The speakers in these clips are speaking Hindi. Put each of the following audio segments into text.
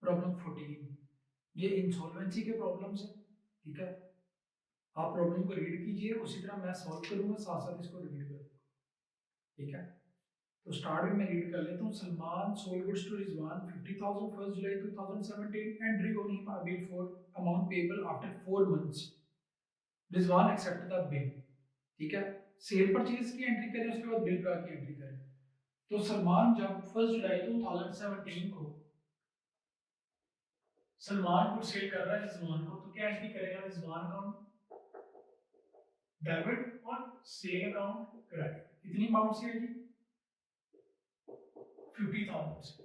प्रॉब्लम 14, ये इंसॉल्वेंसी के प्रॉब्लम्स है। ठीक है, आप प्रॉब्लम को रीड कीजिए, उसी तरह मैं सॉल्व करूंगा, साथ साथ इसको रीड करूंगा। ठीक है, तो स्टार्ट में मैं रीड कर लेता हूँ। Salman sold goods to Rizwan 50,000 1 July 2017 and drew on him a bill for amount payable after 4 months. Rizwan accept the bill. ठीक है, सेल परचेज की एंट्री करें, उसके बाद बिल ड्रा की एंट्री करें। तो सलमान जब 1 जुलाई 2017 को सलमान को सेल कर रहा है रिजवान को, तो क्या एंट्री करेगा? रिजवान अकाउंट डेबिट और सेल अकाउंट क्रेडिट। कितनी अमाउंट से है जी? 50,000 से।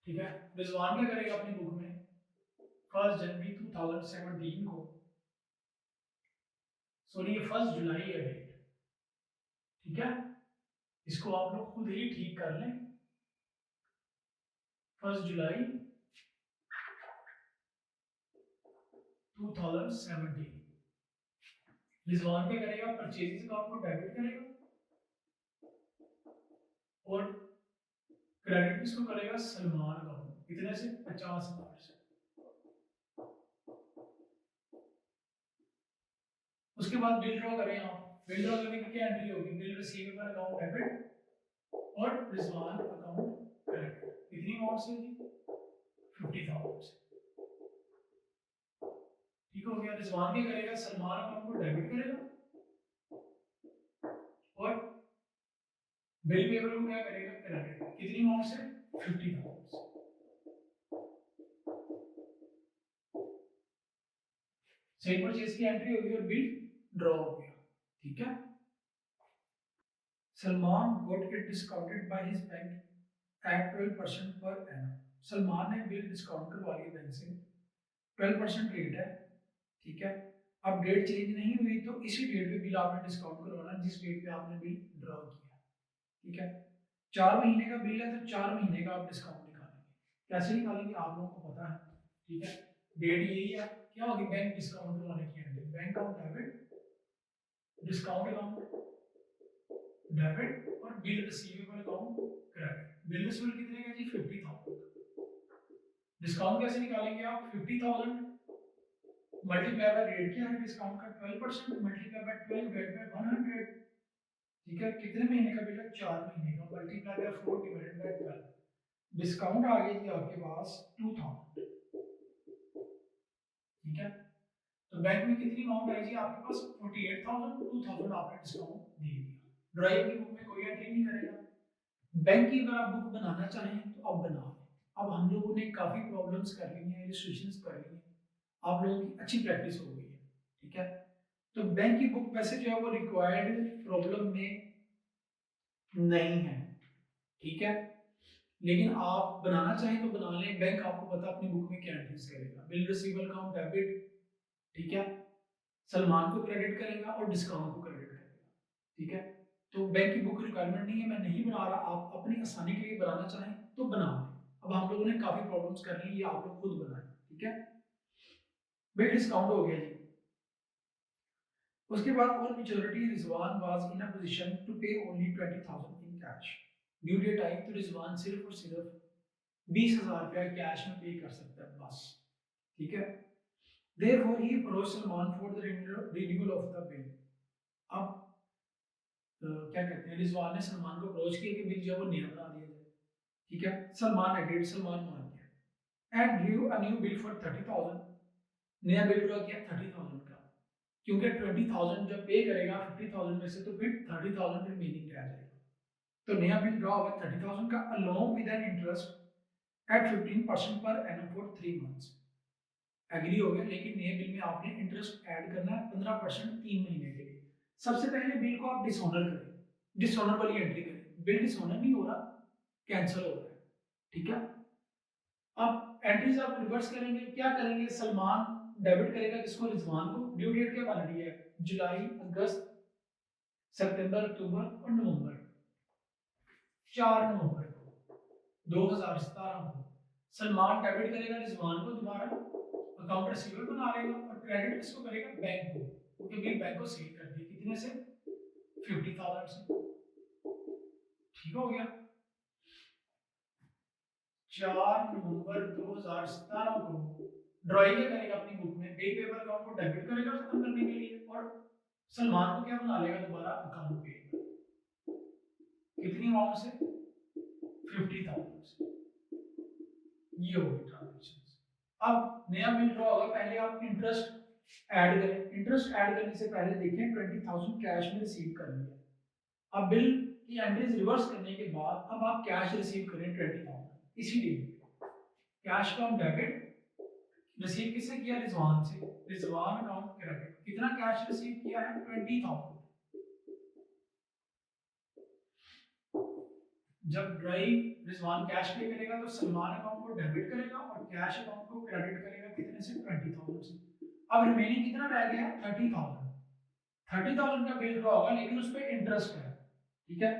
ठीक है, रिजवान क्या करेगा अपनी बुक में? 1 जनवरी 2017 को, सॉरी ये 1 जुलाई है डेट। ठीक है, इसको आप लोग खुद ही ठीक कर लें। 1 जुलाई 2017 रिजवान क्या करेगा? परचेजेस अकाउंट को डेबिट करेगा और क्रेडिट किसको करेगा? सलमान अकाउंट। कितने से? 50,000 से। उसके बाद बिल ड्रॉ करें आप। बिल ड्रॉ करने की क्या एंट्री होगी? बिल रिसीवेबल अकाउंट डेबिट और रिजवान अकाउंट क्रेडिट। कितनी अमाउंट से जी? 50,000 से। ठीक हो गया। रिजवान क्या करेगा? सलमान अकाउंट को डेबिट करेगा और बिल पेबल को क्या करेगा? क्रेडिट। कितनी अमाउंट से? 50,000 से। सेल परचेज की एंट्री होगी और बिल ड्रॉ हो गया। ठीक है, Salman got it discounted by his bank at 12% per annum. Salman ने बिल डिस्काउंट करवा लिया बैंक से, 12% रेट है। ठीक है, अब डेट चेंज नहीं हुई तो इसी डेट पे बिल आपने डिस्काउंट करवाना जिस डेट पे आपने बिल ड्रॉ किया। ठीक है, 4 महीने का बिल है तो 4 महीने का आप डिस्काउंट निकालेंगे। कैसे निकालेंगे आप लोगों को पता है। ठीक है, डेट यही है। क्या होगी? बैंक डिस्काउंट करवाने की entry, bank account debit, discount account debit और bill receivable account credit. Bill receivable कितने का जी? 50,000। डिस्काउंट कैसे निकालेंगे आप? 50,000 मल्टीप्लाई बाय रेट क्या है डिस्काउंट का? 12% मल्टीप्लाई बाय 12 डिवाइड बाय 100। ठीक है, कितने महीने का बिल है? 4 महीने का। Multiply by 4 divided by 12। Discount आ गया जी आपके पास 2000। ठीक है, तो बैंक में कितनी अमाउंट आई जी आपके पास? 48,000। 2000 आपने डिस्काउंट दे दिया। ड्राइव की बुक में कोई एंट्री नहीं करेगा। बैंक की अगर आप बुक बनाना चाहें तो अब बना लें। अब हम लोगों ने काफी प्रॉब्लम्स कर ली हैं, इलस्ट्रेशंस कर ली हैं, आप लोगों की अच्छी प्रैक्टिस हो गई है। ठीक है, तो बैंक की बुक वैसे जो है वो रिक्वायर्ड प्रॉब्लम में नहीं है। ठीक है, लेकिन आप बनाना चाहें तो बना लें। बैंक आपको पता अपनी बुक में क्या एंट्रीज करेगा। बिल रिसीवेबल अकाउंट डेबिट, ठीक है, सलमान को क्रेडिट करेगा और डिस्काउंट को क्रेडिट करेगा। ठीक है, तो बैंक की बुक रिक्वायरमेंट नहीं है, मैं नहीं बना रहा। आप अपनी आसानी के लिए बनाना चाहें तो बना लें। अब हम लोगों ने काफी प्रॉब्लम्स कर ली, ये आप लोग खुद बनाएं। ठीक है, बिल डिस्काउंट हो गया जी। उसके बाद on maturity Rizwan was in a position to pay only 20,000 in cash. Due date आई तो रिजवान सिर्फ और सिर्फ 20,000 रुपया कैश में पे कर सकता है बस। ठीक है, therefore he approached Salman for the renewal of the bill. अब क्या कहते हैं, रिजवान ने सलमान को अप्रोच किया कि बिल जो है वो नया बना दिया जाए। ठीक है, सलमान एग्रीड, सलमान मान गया and due a new bill for 30,000। नया बिल ड्रॉ किया 30,000 का, क्योंकि 20,000 जब पे करेगा 50,000 में से तो फिर 30,000 रिमेनिंग रह जाएगा। तो नया बिल ड्रॉ हुआ 30,000 का along with an interest eight 15% per annum for 3 months. Agree हो गया, लेकिन नए बिल में आपने इंटरेस्ट ऐड करना है 15% 3 महीने के लिए। सबसे पहले बिल को आप डिसऑनर करें, डिसऑनर वाली एंट्री करें। बिल डिसऑनर नहीं हो रहा, कैंसिल हो रहा है। ठीक है, अब एंट्रीज आप रिवर्स करेंगे। क्या करेंगे? सलमान डेबिट करेगा किसको? रिजवान को। ड्यू डेट क्या बन रही है? जुलाई, अगस्त, सितंबर, अक्टूबर और नवंबर। 4 नवंबर को 2017 को सलमान डेबिट करेगा रिजवान को, दोबारा अकाउंट रिसीवेबल बना लेगा और क्रेडिट किसको करेगा? बैंक को, क्योंकि बिल बैंक को सेल कर दिया। कितने से? 50,000 से। ठीक हो गया। 4 नवंबर 2017 को ड्राइंग क्या करेगा अपनी बुक में, बिल पेपर अकाउंट को डेबिट करेगा खत्म करने के लिए, और सलमान को क्या बना लेगा दोबारा अकाउंट पे। कितनी अमाउंट से? 50,000 से। ये होगी ट्रांजेक्शन। अब नया बिल ड्रॉ होगा, पहले आप इंटरेस्ट ऐड करें। इंटरेस्ट ऐड करने से पहले देखें 20,000 कैश में रिसीव कर लिया। अब बिल की एंट्रीज रिवर्स करने के बाद अब आप कैश रिसीव करें 20,000 इसी दिन। कैश का डेबिट रिसीव किससे किया? रिजवान से। Rizwan account credit. कितना कैश रिसीव किया है? 20,000। जब ड्राइव रिजवान कैश पे करेगा तो सलमान अकाउंट को डेबिट करेगा और कैश अकाउंट को क्रेडिट करेगा। कितने से? 20,000 से। अब रिमेनिंग कितना रह गया? 30,000। 30,000 का बिल ड्रॉ होगा लेकिन उस पर इंटरेस्ट है, ठीक है।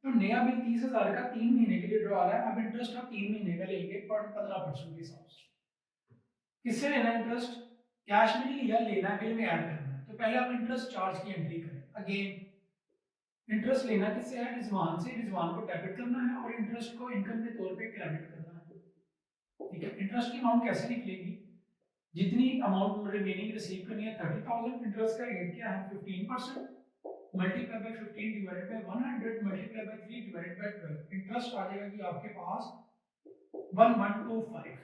तो नया बिल 30,000 का 3 महीने के लिए ड्रॉ आ रहा है। अब इंटरेस्ट आप 3 महीने का लेंगे 15% के हिसाब से। किससे लेना इंटरेस्ट? कैश में नहीं लिया, लेना है, बिल में ऐड करना है। तो पहले आप इंटरेस्ट चार्ज की एंट्री करें। अगेन इंटरेस्ट लेना किससे है? रिजवान से। रिजवान को डेबिट करना है और इंटरेस्ट को इनकम के तौर पे क्रेडिट करना है, ठीक है। इंटरेस्ट की अमाउंट कैसे निकलेगी? जितनी अमाउंट रिमेनिंग रिसीव करनी है 30,000, इंटरेस्ट का रेट क्या है? 15%, multiply by 15 divided by 100 multiply by 3 divided by 12। Interest आ जाएगा कि आपके पास 1125,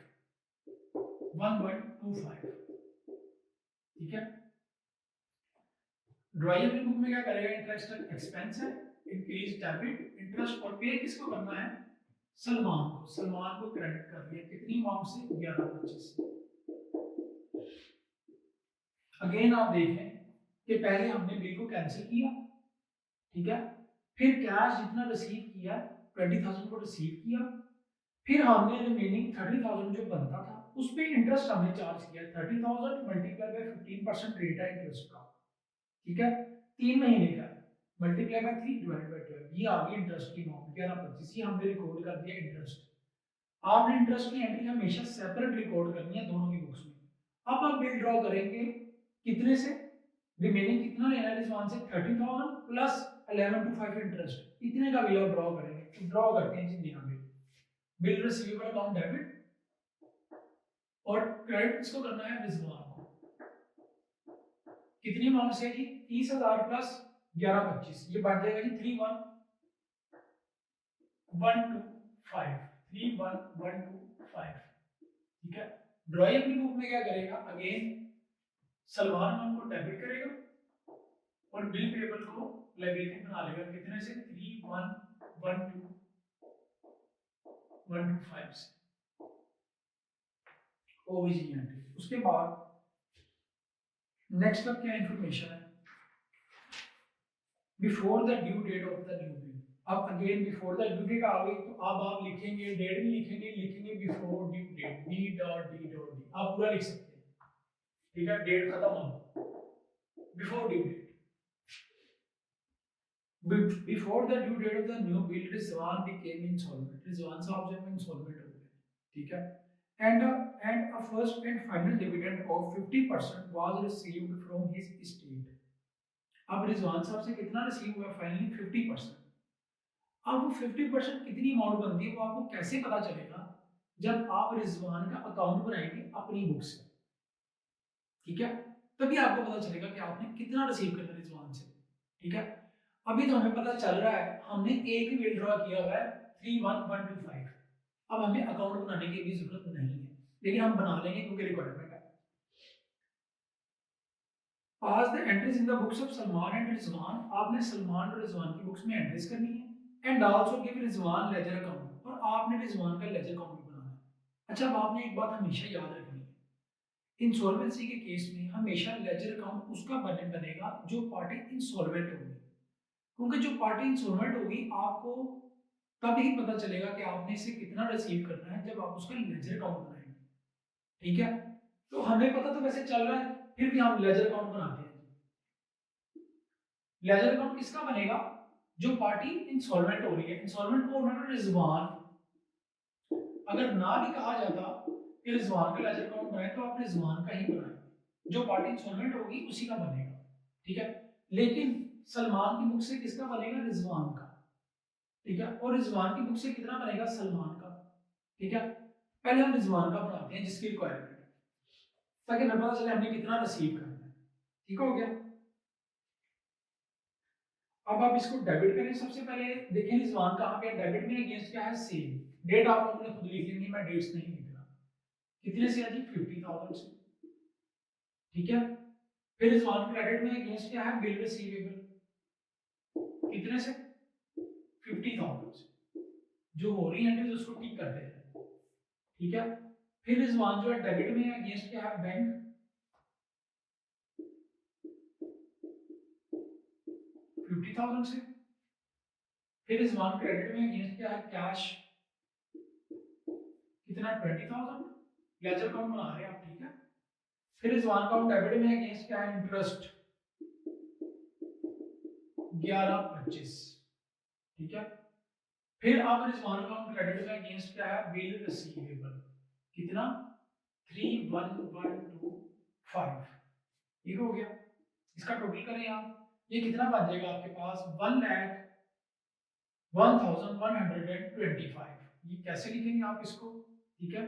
1125, ठीक है। ड्राइंग बुक में क्या करेगा? इंटरेस्ट एक्सपेंस है, इंक्रीज डेबिट इंटरेस्ट, और पे किसको करना है? सलमान को। सलमान को क्रेडिट कर दिया। कितनी अमाउंट से? 1125 से। अगेन आप देखें कि पहले हमने बिल को कैंसिल किया, ठीक है। फिर कैश जितना रिसीव किया 20,000 को रिसीव किया, फिर हमने रिमेनिंग 30,000 जो बनता था उस पे इंटरेस्ट हमने चार्ज किया। 30,000 मल्टीप्लाई बाय 15% रेट है इंटरेस्ट का, ठीक है। 3 महीने का मल्टीप्लाई बाय 3 डिवाइडेड बाय 12, ये आ गई इंटरेस्ट की अमाउंट 1125। ये हमने रिकॉर्ड कर दिया इंटरेस्ट। आपने इंटरेस्ट की एंट्री हमेशा सेपरेट रिकॉर्ड करनी है दोनों की बुक्स में। अब आप बिल ड्रॉ करेंगे कितने से? रिमेनिंग कितना लेना है रिजवान से? 30,000 प्लस 1125 इंटरेस्ट। इतने का बिल आप ड्रॉ करेंगे। तो ड्रॉ करते हैं जी नया bill. Bill receivable account debit और क्रेडिट किसको करना है? रिजवान को। कितनी अमाउंट से जी? 30,000 प्लस 1125, ये बन जाएगा जी 31,125, 31,125, ठीक है। ड्रॉइंग अपनी बुक में क्या करेगा? अगेन सलमान अकाउंट को डेबिट करेगा और बिल पेबल को लायबिलिटी बना लेगा। कितने से? 31,125 से। OVG entry. उसके बाद नेक्स्ट अब क्या इंफॉर्मेशन है? Before the due date of the new bill. अब again before the due date आ गई तो अब आप लिखेंगे, डेट नहीं लिखेंगे, लिखेंगे बिफोर ड्यू डेट, B.D.D। आप पूरा लिख सकते हैं, ठीक है। डेट खत्म हो, before due date. Before the due date of the new bill Rizwan became insolvent. Rizwan साहब जब इंसॉल्वेंट हो गए, ठीक है। And a first and final dividend of 50% was received from his estate। अब रिजवान साहब से कितना रिसीव हुआ? फाइनली 50%। अब वो 50% कितनी अमाउंट बनती है वो आपको कैसे पता चलेगा? जब आप रिजवान का अकाउंट बनाएंगे अपनी बुक से, ठीक है। तभी आपको पता चलेगा कि आपने कितना रिसीव करना है रिजवान से, ठीक है। अभी तो हमें पता चल रहा है हमने एक ही बिल ड्रॉ किया हुआ है 31,125। अब हमें अकाउंट बनाने की भी जरूरत नहीं है, लेकिन हम बना लेंगे क्योंकि रिक्वायरमेंट है। आज the entries in the books of Salman and Rizwan. आपने सलमान और रिजवान की बुक्स में एंट्रीज करनी है। And also give Rizwan ledger account, और आपने रिजवान का लेजर अकाउंट भी बनाना है। अच्छा, अब आपने एक बात हमेशा याद रखनी है, इंसॉल्वेंसी के केस में हमेशा लेजर अकाउंट उसका बनेगा जो पार्टी इंसॉल्वेंट होगी। क्योंकि जो पार्टी इंसॉल्वेंट होगी आपको तभी पता चलेगा कि आपने इसे कितना रिसीव करना है जब आप उसका लेजर अकाउंट बनाएंगे, ठीक है। तो हमें पता तो वैसे चल रहा है, फिर भी हम लेजर अकाउंट बनाते हैं। लेजर अकाउंट किसका बनेगा? जो पार्टी इंसॉल्वेंट हो रही है। इंसॉल्वेंट को होना रिजवान। अगर ना भी कहा जाता कि रिजवान का लेजर अकाउंट बनाए तो आप रिजवान का ही बनाएंगे। जो पार्टी इंसॉल्वेंट होगी उसी का बनेगा, ठीक है। लेकिन सलमान की बुक से किसका बनेगा? रिजवान का, ठीक है। और रिजवान की बुक से कितना बनेगा? सलमान का, ठीक है। पहले हम रिजवान का बनाते हैं जिसकी रिक्वायरमेंट है, ताकि हमें पता चले हमने कितना रिसीव करना है। ठीक हो गया। अब आप इसको डेबिट करें। सबसे पहले देखें रिजवान कहाँ पे है, डेबिट में अगेंस्ट क्या है, सेल। डेट आप लोगों ने खुद लिख लेनी, मैं डेट्स नहीं लिख रहा। कितने से है जी, 50,000 से। ठीक है। फिर रिजवान क्रेडिट में अगेंस्ट क्या है, बिल रिसीवेबल। कितने से, 50,000 से। जो हो रही है उसको टिक कर देते हैं। ठीक है। फिर रिजवान जो है डेबिट में अगेंस्ट क्या है, बैंक, 50,000 से। फिर रिजवान क्रेडिट में अगेंस्ट क्या है, कैश, कितना, 20,000। लेजर अकाउंट बना रहे हैं आप। ठीक है। फिर रिजवान अकाउंट डेबिट में अगेंस्ट क्या है, इंटरेस्ट, 11,25। ठीक है। फिर अब रिजवान अकाउंट क्रेडिट में अगेंस्ट क्या है, बिल रिसीवेबल, कितना, 31,125। ठीक हो गया। इसका टोटल करें आप, ये कितना बन जाएगा आपके पास, 1,01,125। ये कैसे लिखेंगे आप इसको। ठीक है।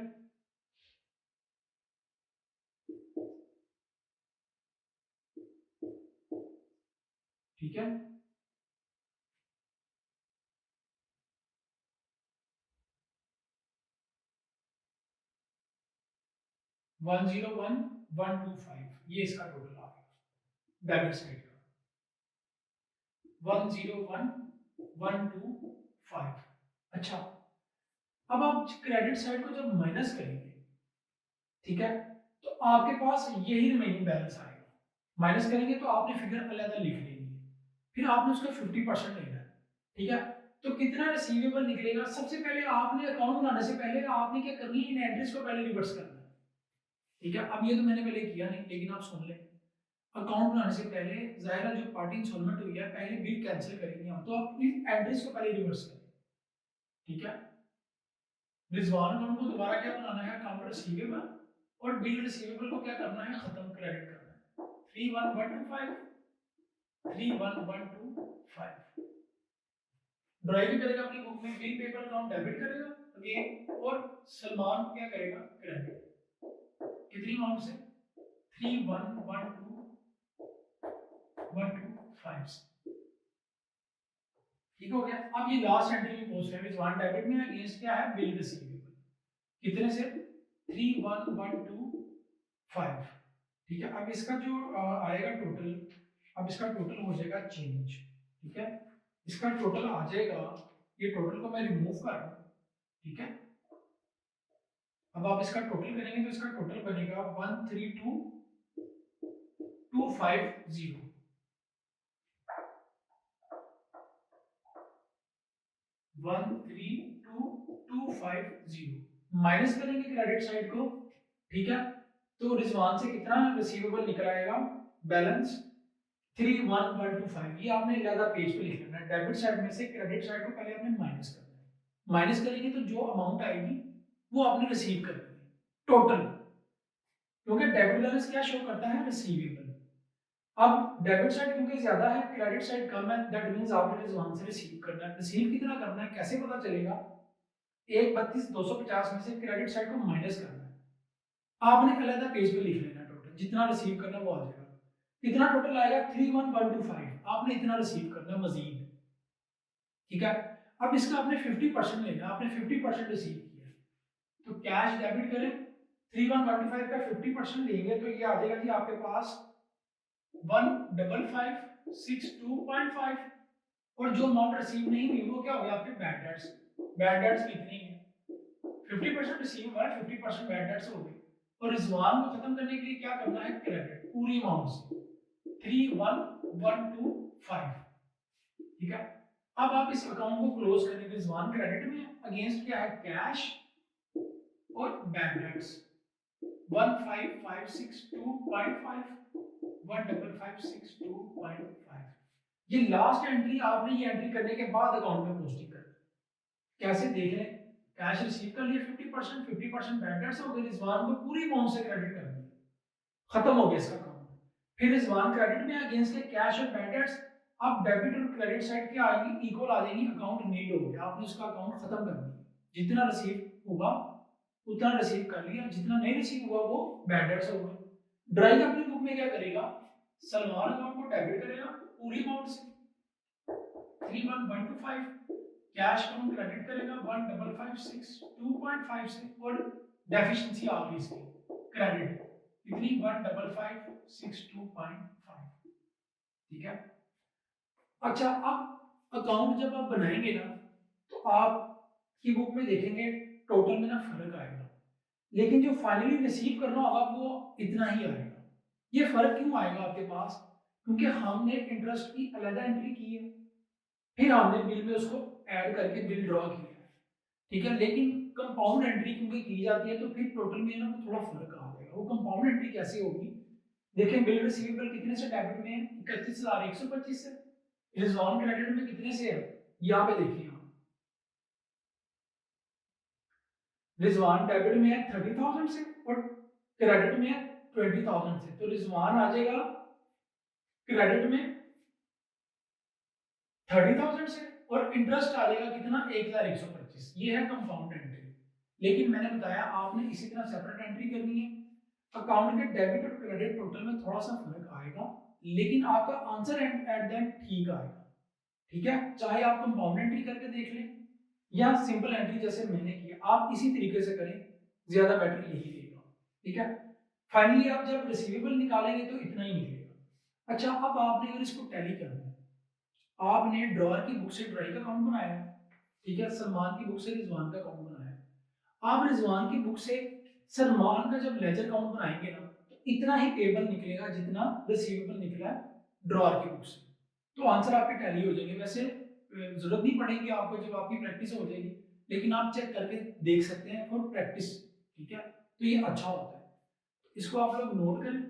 ठीक है। 1,01,125 ये इसका टोटल आ गया डेबिट साइड का, 1,01,125। अच्छा, अब आप क्रेडिट साइड को जब माइनस करेंगे, ठीक है, तो आपके पास यही रिमेनिंग बैलेंस आएगा। माइनस करेंगे तो आपने फिगर अलग लिख लेनी है, फिर आपने उसका 50% लेना है। ठीक है। तो कितना रिसीवेबल निकलेगा, सबसे पहले आपने अकाउंट बनाने से पहले आपने क्या करनी है, इन एंट्रीज को पहले रिवर्स करना है। ठीक है। अब ये तो मैंने पहले किया नहीं, लेकिन आप सुन लें। अकाउंट बनाने से पहले जाहिर है जो पार्टी इंस्टॉलमेंट हुई है, पहले बिल कैंसिल करेंगे हम, तो आप इन एंट्रीज को पहले रिवर्स करें। ठीक है। रिजवान अकाउंट को दोबारा क्या बनाना है, अकाउंट रिसीवेबल, और बिल रिसीवेबल को क्या करना है, खत्म क्रेडिट करना है। 31,125, 31,125। ड्राइव करेगा अपनी बुक में, बिल पेपर अकाउंट डेबिट करेगा अगेन, और सलमान को क्या करेगा, क्रेडिट। कितनी अमाउंट से, 31,125। ठीक हो गया। अब ये लास्ट एंट्री में पहुंच रहे हैं, वन डेबिट में अगेंस्ट क्या है, बिल रिसीवेबल, कितने से, 31,125। ठीक है। अब इसका जो आएगा टोटल, अब इसका टोटल हो जाएगा चेंज। ठीक है। इसका टोटल आ जाएगा, ये टोटल को मैं रिमूव कर रहा हूं। ठीक है। अब आप इसका टोटल करेंगे तो इसका टोटल बनेगा 132,250। 132,250 माइनस करेंगे क्रेडिट साइड को। ठीक है। तो रिजवान से कितना रिसीवेबल निकल आएगा, बैलेंस 31,125। ये आपने ज्यादा पेज पे लिख लेना है। डेबिट साइड में से क्रेडिट साइड को पहले आपने माइनस करना है। माइनस करेंगे तो जो अमाउंट आएगी वो आपने रिसीव करनी है टोटल, क्योंकि डेबिट बैलेंस क्या शो करता है, रिसीवेबल। अब डेबिट साइड क्योंकि ज्यादा है, क्रेडिट साइड कम है, दैट मींस आपने रिजवान से रिसीव करना है। रिसीव कितना करना है, कैसे पता चलेगा, 1,32,250 में से क्रेडिट साइड को माइनस करना है। आपने अलग पेज पे लिख लेना है, टोटल जितना रिसीव करना है वो आ जाएगा। कितना टोटल आएगा, 31,125। आपने इतना रिसीव करना है मजीद। ठीक है। अब इसका आपने 50% लेना, आपने 50% रिसीव किया, तो कैश डेबिट करें, 31,125 का 50% लेंगे तो ये आ जाएगा जी आपके पास 1,55,62.5। और जो अमाउंट रिसीव नहीं हुई वो क्या हो गया, आपके बैड डेट्स। बैड डेट्स कितनी है, 50% रिसीव हुआ है, 50% बैड डेट्स हो गई। और रिजवान को खत्म करने के लिए क्या करना है, क्रेडिट पूरी अमाउंट से 31,125। ठीक है। अब आप इस अकाउंट को क्लोज करें, रिजवान क्रेडिट में अगेंस्ट क्या है, कैश और बैड डेट्स 1,55,62.5, 1,55,62.5। ये लास्ट एंट्री आपने ये एंट्री करने के बाद अकाउंट में पोस्टिंग करनी। कैसे देख लें, कैश रिसीव कर लिए 50%, 50% बैड डेट्स हो गए, रिजवान को पूरी अमाउंट से क्रेडिट कर दिया, खत्म हो गया इसका अकाउंट। फिर रिजवान क्रेडिट में अगेंस्ट के कैश और बैड डेट्स, अब डेबिट और क्रेडिट साइड क्या आएंगी, इक्वल आ जाएंगी, अकाउंट नील हो गया, आपने उसका अकाउंट खत्म कर दिया। जितना रिसीव होगा उतना रिसीव कर लिया, जितना नहीं रिसीव हुआ वो बैड डेट्स हो गए। ड्राइंग अपनी बुक में क्या करेगा, सलमान अकाउंट को डेबिट करेगा पूरी अमाउंट से 31125, कैश अकाउंट क्रेडिट करेगा 1556 2.5 से, और डेफिशिएंसी आ गई इसकी क्रेडिट कितनी 1556 ठीक है। अच्छा, अब अकाउंट जब आप बनाएंगे ना तो आपकी बुक में देखेंगे टोटल में ना फर्क आएगा, लेकिन जो फाइनली रिसीव करना होगा वो इतना ही आएगा। ये फर्क क्यों आएगा आपके पास, क्योंकि हमने इंटरेस्ट की अलग एंट्री की है, फिर हमने बिल में उसको ऐड करके बिल ड्रॉ किया है, ठीक है। लेकिन कंपाउंड एंट्री क्योंकि की जाती है तो फिर टोटल में ना थोड़ा फर्क आ जाएगा। वो कंपाउंड एंट्री कैसे होगी, देखिए बिल रिसीवेबल कितने से डेबिट में है, 31,125 से। रिजॉन क्रेडिट में कितने से है, यहाँ पे देखिए आप, रिजवान डेबिट में है 30,000 से और क्रेडिट में है 20,000 से, तो रिजवान आ जाएगा क्रेडिट में 30,000 से और इंटरेस्ट आ जाएगा कितना 1,125। ये है कंपाउंड एंट्री। लेकिन मैंने बताया आपने इसी तरह सेपरेट एंट्री करनी है। अकाउंट के डेबिट और क्रेडिट टोटल में थोड़ा सा फर्क आएगा, लेकिन आपका आंसर एट द एंड ठीक आएगा, ठीक है। चाहे आप कंपाउंड एंट्री करके देख लें या सिंपल एंट्री जैसे मैंने किया, आप इसी तरीके से करें, ज्यादा बेटर यही रहेगा, ठीक है। फाइनली आप जब रिसीवेबल निकालेंगे तो इतना ही निकलेगा। अच्छा, अब आपने अगर इसको टैली करना है, आपने ड्रॉअर की बुक से ड्राई का अकाउंट बनाया, ठीक है, सलमान की बुक से रिजवान का अकाउंट बनाया, आप रिजवान की बुक से सलमान का जब लेजर अकाउंट बनाएंगे ना तो इतना ही पेबल निकलेगा जितना रिसीवेबल निकला है ड्रॉअर की बुक से, तो आंसर आपके टैली हो जाएंगे। वैसे जरूरत नहीं पड़ेगी आपको जब आपकी प्रैक्टिस हो जाएगी, लेकिन आप चेक करके देख सकते हैं फॉर प्रैक्टिस, ठीक है। तो ये अच्छा होता है, इसको आप लोग नोट करें।